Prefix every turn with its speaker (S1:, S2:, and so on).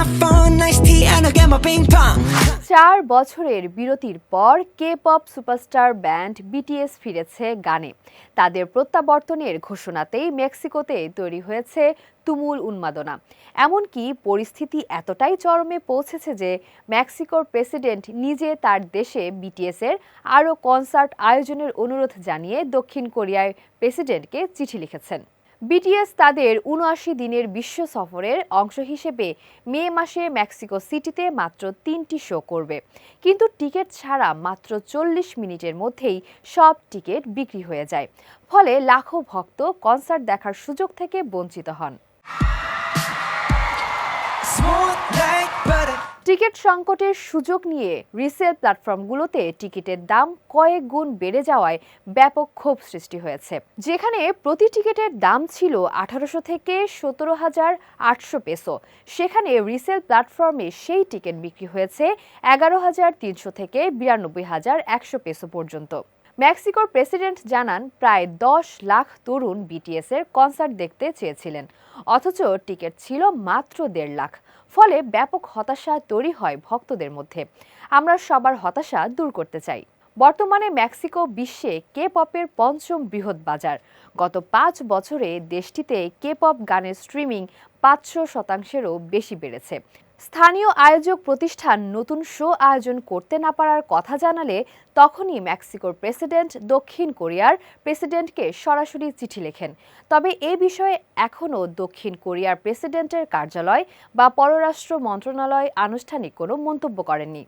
S1: my phone, iced tea, and I'll get my ping pong.
S2: 4 বছরের বিরতির পর K-pop superstar band BTS ফিরেছে গানে। তাদের প্রত্যাবর্তনের ঘোষণাতেই মেক্সিকোতে তৈরি হয়েছে তুমুল উন্মাদনা। এমনকি পরিস্থিতি এতটাই চরমে পৌঁছেছে যে মেক্সিকোর প্রেসিডেন্ট নিজে তার দেশে বিটিএসের আরও কনসার্ট আয়োজনের অনুরোধ জানিয়ে দক্ষিণ কোরিয়ার প্রেসিডেন্টকে চিঠি লিখেছেন। বিটিএস তাদের ৭৯ দিনের বিশ্ব সফরের অংশ হিসেবে মে মাসে মেক্সিকো সিটিতে মাত্র ৩টি শো করবে, কিন্তু টিকিট ছাড়া মাত্র ৪০ মিনিটের মধ্যেই সব টিকিট বিক্রি হয়ে যায়। ফলে লাখো ভক্ত কনসার্ট দেখার সুযোগ থেকে বঞ্চিত হন।
S1: Smooth like butter.
S2: টিকিট সংকটের সুযোগ নিয়ে রিসেল প্ল্যাটফর্মগুলোতে টিকিটের দাম কয়েক গুণ বেড়ে যাওয়ায় ব্যাপক ক্ষোভ সৃষ্টি হয়েছে। যেখানে প্রতি টিকিটের দাম ছিল ১৮০০ থেকে ১৭,৮০০ পেসো, সেখানে রিসেল প্ল্যাটফর্মে সেই টিকিট বিক্রি হয়েছে ১১,৩০০ থেকে ৯২,১০০ পেসো পর্যন্ত। মেক্সিকোর প্রেসিডেন্ট জানান, প্রায় ১০ লাখ তরুণ বিটিএসের কনসার্ট দেখতে চেয়েছিলেন, অথচ টিকিট ছিল মাত্র ১.৫ লাখ। ফলে ব্যাপক হতাশা তৈরি হয় ভক্তদের মধ্যে। আমরা সবার হতাশা দূর করতে চাই। বর্তমানে মেক্সিকো বিশ্বে কে-পপের পঞ্চম বৃহৎ বাজার। গত ৫ বছরে দেশটিতে কে-পপ গানের স্ট্রিমিং ৫০০%-এরও বেশি বেড়েছে। স্থানীয় আয়োজক প্রতিষ্ঠান নতুন শো আয়োজন করতে না পারার কথা জানালে তখনই মেক্সিকোর প্রেসিডেন্ট দক্ষিণ কোরিয়ার প্রেসিডেন্টকে সরাসরি চিঠি লেখেন। তবে এ বিষয়ে এখনও দক্ষিণ কোরিয়ার প্রেসিডেন্টের কার্যালয় বা পররাষ্ট্র মন্ত্রণালয় আনুষ্ঠানিক কোনো মন্তব্য করেননি।